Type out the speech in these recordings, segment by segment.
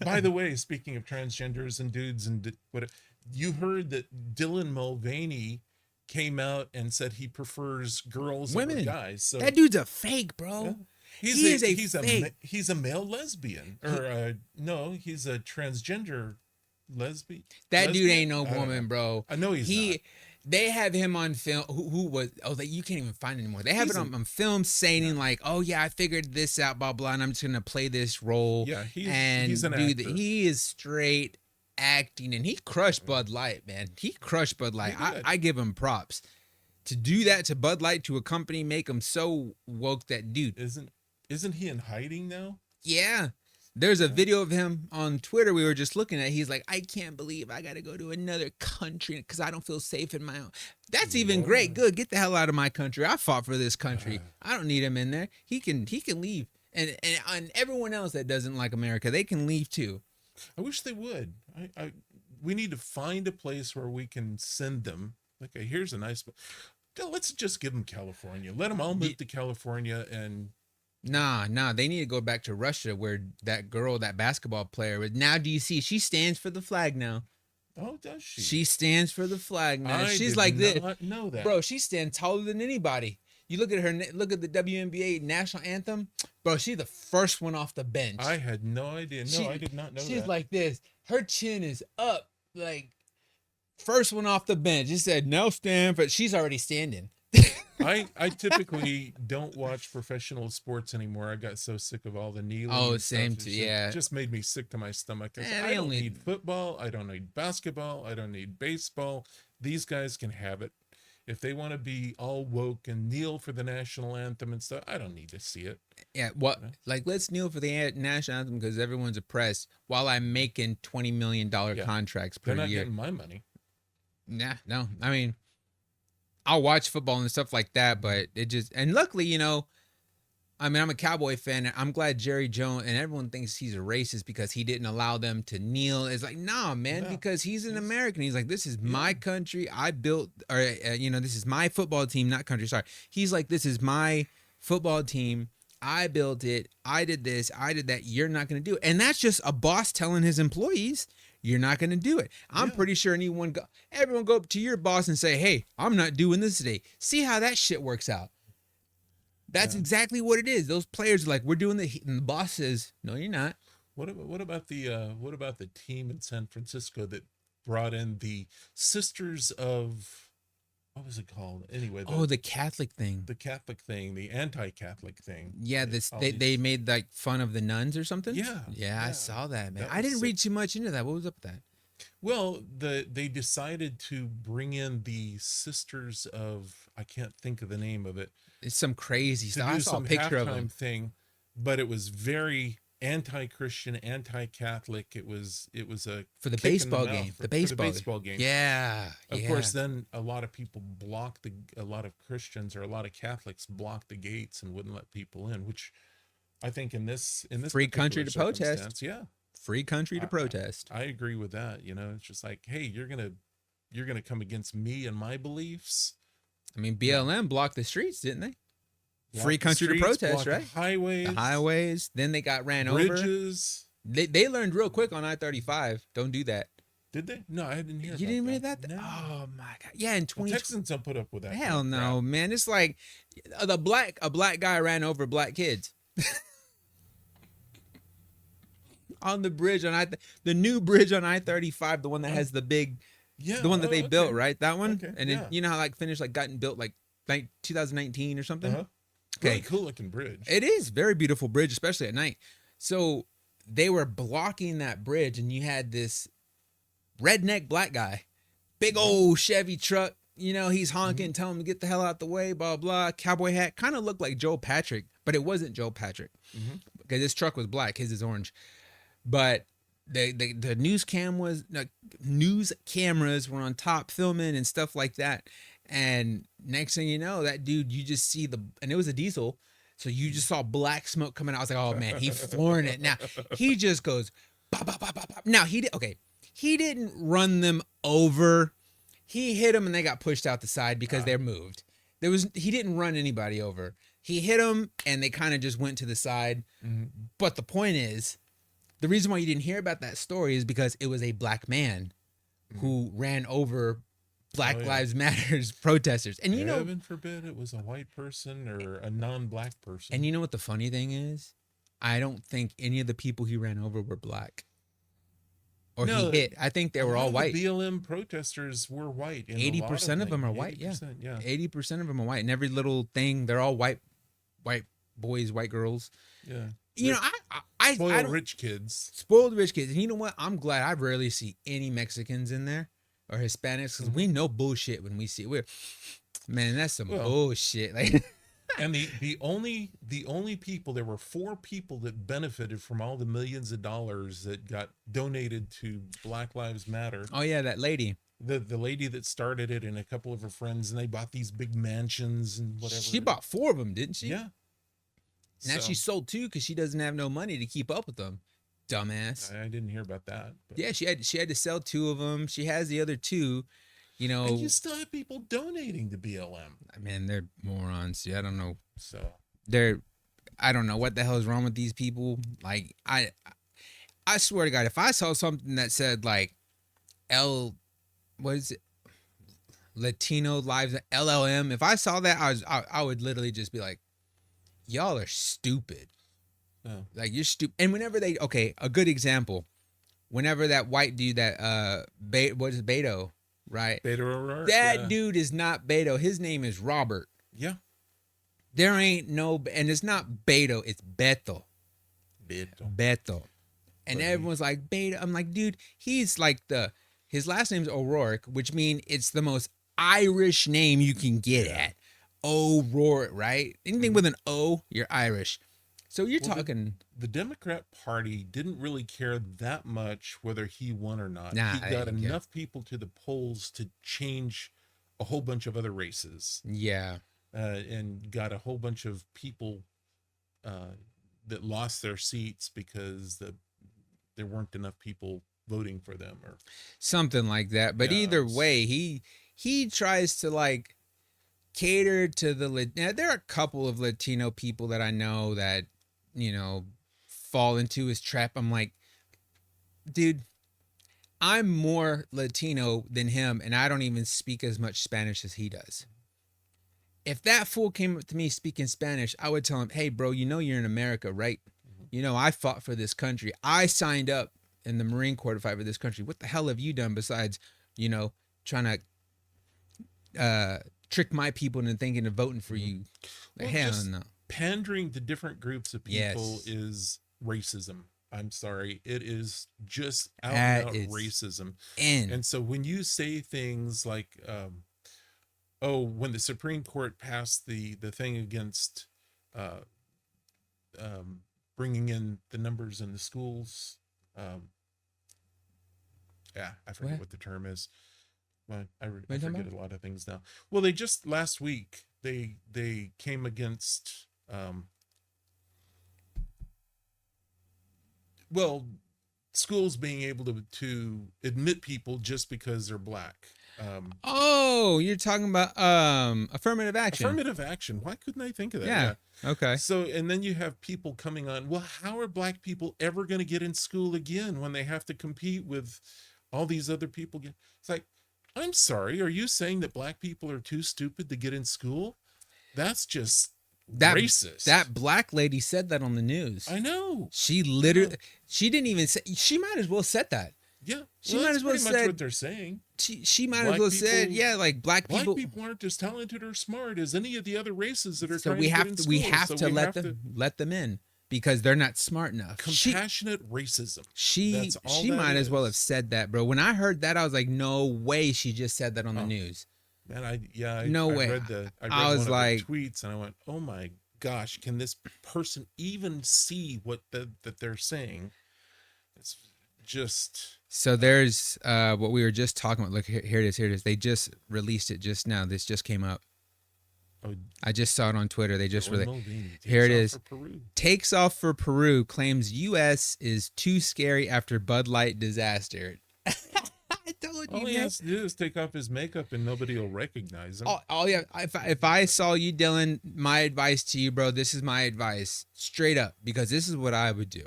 By the way, speaking of transgenders and dudes and what you heard that Dylan Mulvaney came out and said he prefers girls over Women. guys. So That dude's a fake, yeah, bro. He is a fake. he's a male lesbian He, or no, he's a transgender that dude lesbian. ain't no I don't know. woman, bro. I know he's not. He they have him on film. Who was? Oh, that you can't even find it anymore. They have He's it an on film saying yeah like, "Oh yeah, I figured this out, blah blah, and I'm just gonna play this role." yeah he's And an dude, actor. he is straight acting, and he crushed Bud Light, man. He crushed Bud He Light. did. I give him props to do that to Bud Light, to a company, make him so woke. That dude, Isn't he in hiding now? yeah. There's a Yeah. video of him on Twitter we were just looking at. He's like, I can't believe I got to go to another country because I don't feel safe in my own. That's even great. Lord. Good. Get the hell out of my country. I fought for this country. Uh, I don't need him in there. He can leave. And everyone else that doesn't like America, they can leave too. I wish they would. We need to find a place where we can send them. Okay, here's a nice. Let's just give them California. Let them all move to California and Nah. They need to go back to Russia where that girl, that basketball player, was. Now do you see? She stands for the flag now. oh, does she? She stands for the flag now. I She's did like this. not know that. Bro, she stands taller than anybody. You look at her, look at the WNBA national anthem. Bro, she's the first one off the bench. I had no idea. No, I did not know She's that. like this. Her chin is up, like first one off the bench. It said, now stand, but she's already standing. I typically don't watch professional sports anymore. I got so sick of all the kneeling. Oh, and stuff. same It's too, yeah. just made me sick to my stomach. I Eh, I they don't only- need football. I don't need basketball. I don't need baseball. These guys can have it. If they want to be all woke and kneel for the national anthem and stuff, I don't need to see it. Yeah, what? Yeah. Like, let's kneel for the national anthem because everyone's oppressed while I'm making $20 million Yeah. contracts They're per not year. getting my money. Nah, no. I mean, I'll watch football and stuff like that, but it just, and luckily, I mean, I'm a Cowboy fan, and I'm glad Jerry Jones, and everyone thinks he's a racist because he didn't allow them to kneel. It's like, nah, man, No, because he's an he's- American. He's like, this is my country. I built, or, this is my football team, not country. Sorry. He's like, this is my football team. I built it. I did this. I did that. You're not going to do it. And that's just a boss telling his employees, you're not going to do it. I'm Yeah. pretty sure everyone go up to your boss and say, hey, I'm not doing this today. See how that shit works out. That's Yeah. exactly what it is. Those players are like, we're doing and the boss says, no, you're not. What about the team in San Francisco that brought in the Sisters of what was it called? Anyway, The Catholic thing. the Catholic thing, the anti-Catholic thing. Yeah, All they these- made like fun of the nuns or something. Yeah, Yeah, I yeah. saw that, man. That I was didn't sick. read too much into that. What was up with that? Well, they decided to bring in the Sisters of I can't think of the name of it It's some crazy to stuff. I do saw a some picture of halftime them. thing, but it was very anti-Christian, anti-Catholic. It was a For the kick in baseball mouth game. for The baseball, baseball game. Yeah. Of course, then a lot of people a lot of Christians or a lot of Catholics blocked the gates and wouldn't let people in, which I think in this Free country particular to protest. circumstance, yeah, Free country to protest. I agree with that. It's just like, hey, you're gonna come against me and my beliefs. I mean, BLM blocked the streets, didn't they? Block Free the country to streets, protest, block the right? Highways, The highways. Then they got ran over. bridges. They learned real quick on I-35. Don't do that. Did they? No, I didn't hear. You about didn't read that? No. Oh my god. Yeah, in Well, 20 Texans don't put up with that. Hell kind of no, crap. man. It's like a black guy ran over black kids. On the bridge on the new bridge on I-35, the one that has the big, Yeah, the one that they okay. built, right? That one. Okay, And yeah. it, you know how like finished like gotten built like 2019 or something. Uh-huh. Okay. Really cool looking bridge. It is very beautiful bridge, especially at night. So they were blocking that bridge, and you had this redneck black guy, big old Chevy truck. He's honking, telling him to get the hell out the way, blah blah. Cowboy hat, kind of looked like Joe Patrick, but it wasn't Joe Patrick because his truck was black, his is orange. But the news cameras were on top filming and stuff like that. And next thing you know, that dude, you just see and it was a diesel. So you just saw black smoke coming out. I was like, oh man, he flooring it. Now he just goes, bop, bop, bop, bop, bop. Now he didn't run them over. He hit them and they got pushed out the side because they're moved. He didn't run anybody over. He hit them and they kind of just went to the side. Mm-hmm. But the point is, the reason why you didn't hear about that story is because it was a black man who ran over Black Oh, yeah. Lives Matters protesters. And you know, Heaven forbid it was a white person or a non-black person. and you know what the funny thing is? I don't think any of the people he ran over were black. Or No, he hit. I think they A were lot all of the white. BLM protesters were white. in a lot 80% of them things. are white, yeah. 80%, yeah. 80% of them are white. And every little thing, they're all white boys, white girls. Yeah. You know, I Spoiled don't, rich kids. spoiled rich kids. And you know what? I'm glad I rarely see any Mexicans in there or Hispanics because we know bullshit when we see it. Man, that's some Well, bullshit. Like, And the only people, there were 4 people that benefited from all the millions of dollars that got donated to Black Lives Matter. oh yeah, that lady. The lady that started it and a couple of her friends, and they bought these big mansions and whatever. She bought 4 of them, didn't she? Yeah. Now So, she sold 2 because she doesn't have no money to keep up with them. Dumbass. I didn't hear about that. But. Yeah, she had to sell 2 of them. She has the other 2. You know, And you still have people donating to BLM. man, they're morons. Yeah, I don't know. So I don't know what the hell is wrong with these people. Like, I swear to God, if I saw something that said like what is it? Latino lives, LLM. If I saw that, I would literally just be like, y'all are stupid. no. Like, you're stupid. And whenever a good example, whenever that white dude that what is it, Beto, right? Beto O'Rourke. That yeah. dude is not Beto. His name is Robert. Yeah. There ain't no, and it's not Beto, it's Beto. Beto. And But everyone's like, Beto. I'm like, dude, he's like his last name's O'Rourke, which means it's the most Irish name you can get at. O'Rourke, right? Anything with an O, you're Irish. So you're Well, talking. The Democrat Party didn't really care that much whether he won or not. Nah, he they got didn't care. enough people to the polls to change a whole bunch of other races, Yeah. and got a whole bunch of people that lost their seats because there weren't enough people voting for them. Or Something like that. But Yeah, either it was- way, he tries to like cater to now, there are a couple of Latino people that I know that, you know, fall into his trap. I'm like, dude, I'm more Latino than him, and I don't even speak as much Spanish as he does. If that fool came up to me speaking Spanish, I would tell him, hey, bro, you know you're in America, right? You know, I fought for this country. I signed up in the Marine Corps to fight for this country. What the hell have you done besides, you know, trying to trick my people into thinking of voting for you? Well, Hell just no. pandering to different groups of people Yes. is racism. I'm sorry. It is just out That and out is- racism. And And so when you say things like, oh, when the Supreme Court passed the thing against bringing in the numbers in the schools, I forget What? what the term is. But I you talking forget about? a lot of things now. Well, they just last week they came against well, schools being able to admit people just because they're black. oh, you're talking about affirmative action. Affirmative action. Why couldn't I think of that? Yeah. Okay. So, and then you have people coming on, well, how are black people ever going to get in school again when they have to compete with all these other people? It's like, I'm sorry, are you saying that black people are too stupid to get in school? That's just racist. That black lady said that on the news. I know. She literally, she didn't even say, she might as well said that. Yeah. She well, might that's as well pretty much said- what they're saying. She might Black as well said, people- yeah, like black Black people. people aren't as talented or smart as any of the other races that are So trying we to have get in to, school. we have So to we let have let them in because they're not smart enough. compassionate racism. She That's all she that might as well is. have said that, bro. When I heard that, I was like, no way she just said that on the Oh. news. Man, I No way. read I read I was one of like- the tweets and I went, oh my gosh, can this person even see what that they're saying? It's just So there's what we were just talking about. Look, here it is. Here it is. They just released it just now. This just came up. oh, I just saw it on Twitter. They just Dylan really Mulvaney here it takes is. off for Peru. Takes off for Peru. Claims U.S. is too scary after Bud Light disaster. I told you, All he man. has to do is take off his makeup and nobody will recognize him. All yeah. If I saw you, Dylan, my advice to you, bro, this is my advice, straight up, because this is what I would do.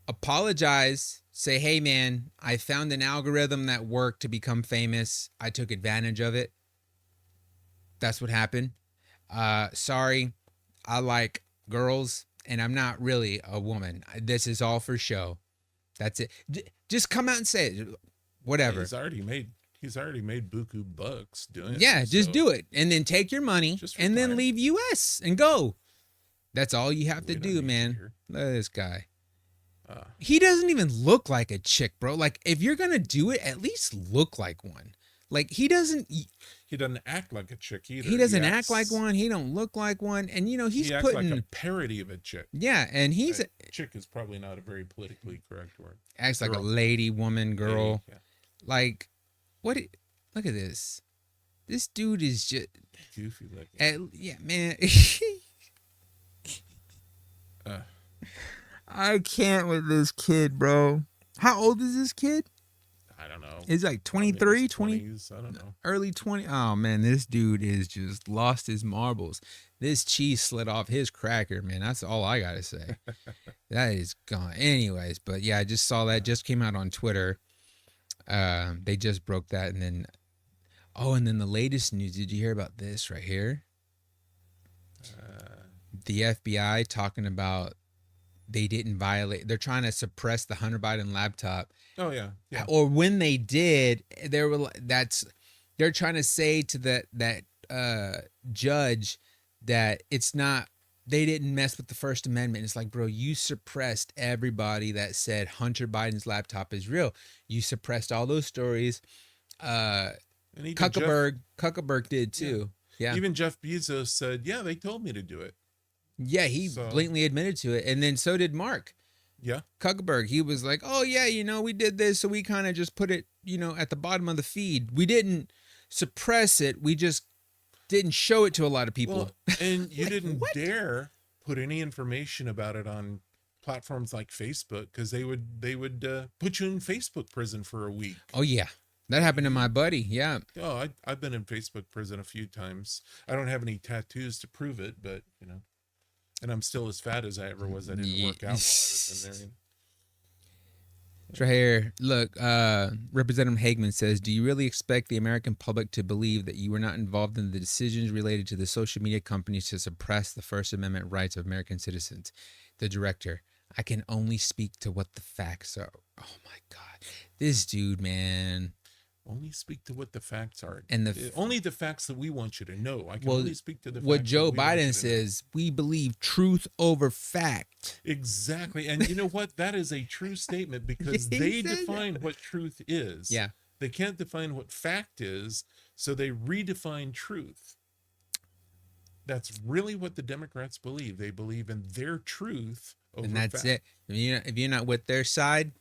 apologize. Say, hey man, I found an algorithm that worked to become famous. I took advantage of it. That's what happened. Sorry, I like girls, and I'm not really a woman. This is all for show. That's it. Just come out and say it. Whatever. He's already made buku bucks doing it. Yeah, just so do it, and then take your money, Just and then retire. leave US and go. That's all you have to we don't do, need you man. here. Look at this guy. Uh, He doesn't even look like a chick, bro. Like, if you're gonna do it, at least look like one. Like, he doesn't act like a chick either. he doesn't acts act like one. He don't look like one. And you know, he's he acts putting like a parody of a chick. yeah, and he's Chick is probably not a very politically correct word. acts like a girl. lady, woman, girl. Yeah, Like, what? Look at this. This dude is just, goofy looking. yeah, man. Uh, I can't with this kid, bro. How old is this kid? I don't know. He's like Probably 23, his 20, 20s, I don't know. early 20. Oh, man, this dude is just lost his marbles. This cheese slid off his cracker, man. That's all I got to say. That is gone. Anyways, but yeah, I just saw that. Just came out on Twitter. They just broke that. And then, and then the latest news. Did you hear about this right here? The FBI talking about they didn't violate. They're trying to suppress the Hunter Biden laptop. Oh yeah, yeah. Or when they did, they're trying to say to that judge that it's not, they didn't mess with the First Amendment. It's like, bro, you suppressed everybody that said Hunter Biden's laptop is real. You suppressed all those stories. And even Zuckerberg did too. Yeah. Even Jeff Bezos said, "Yeah, they told me to do it." Yeah, he blatantly admitted to it. And then so did Mark Yeah. Zuckerberg. He was like, oh, yeah, we did this. So we kind of just put it, at the bottom of the feed. We didn't suppress it. We just didn't show it to a lot of people. Well, and you Like, didn't what? dare put any information about it on platforms like Facebook because they would put you in Facebook prison for a week. Oh, yeah. That happened to my buddy. Yeah. Oh, I've been in Facebook prison a few times. I don't have any tattoos to prove it, but and I'm still as fat as I ever was. I didn't work out while I was in there. It's right here. Look, Representative Hagman says, do you really expect the American public to believe that you were not involved in the decisions related to the social media companies to suppress the First Amendment rights of American citizens? The director, I can only speak to what the facts are. Oh, my God. This dude, man. Only speak to what the facts are. And only the facts that we want you to know. I can well, only speak to the what facts Joe that we want you Biden to know. says, we believe truth over fact. Exactly. And you know what? That is a true statement because He they said define that. what truth is. Yeah. They can't define what fact is, so they redefine truth. That's really what the Democrats believe. They believe in their truth over And that's fact. it. If you're not with their side,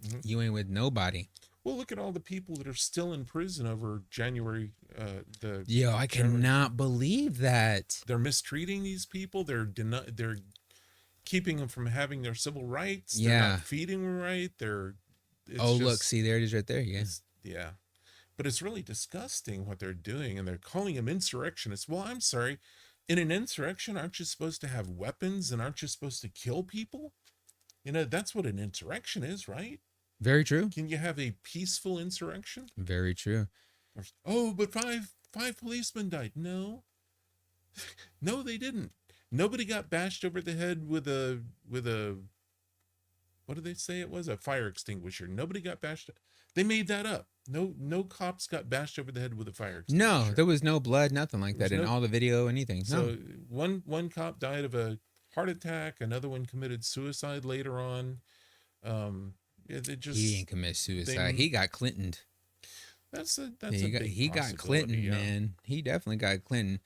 Mhm. you ain't with nobody. Well, look at all the people that are still in prison over January. I January- cannot believe that. They're mistreating these people. They're keeping them from having their civil rights. They're Yeah. not feeding them right. Look, see, there it is right there. Yeah. Yeah. But it's really disgusting what they're doing, and they're calling them insurrectionists. Well, I'm sorry. In an insurrection, aren't you supposed to have weapons and aren't you supposed to kill people? That's what an insurrection is, right? Very true. Can you have a peaceful insurrection? Very true. But five policemen died. No. No, they didn't. Nobody got bashed over the head with a what did they say it was? A fire extinguisher. Nobody got bashed. They made that up. No cops got bashed over the head with a fire extinguisher. No, there was no blood, nothing like There that was in no- all the video, anything. So No. one cop died of a heart attack. Another one committed suicide later on. They just He didn't commit suicide. they- He got Clintoned. that's a He big got possibility, Clinton, yeah. man. He definitely got Clinton.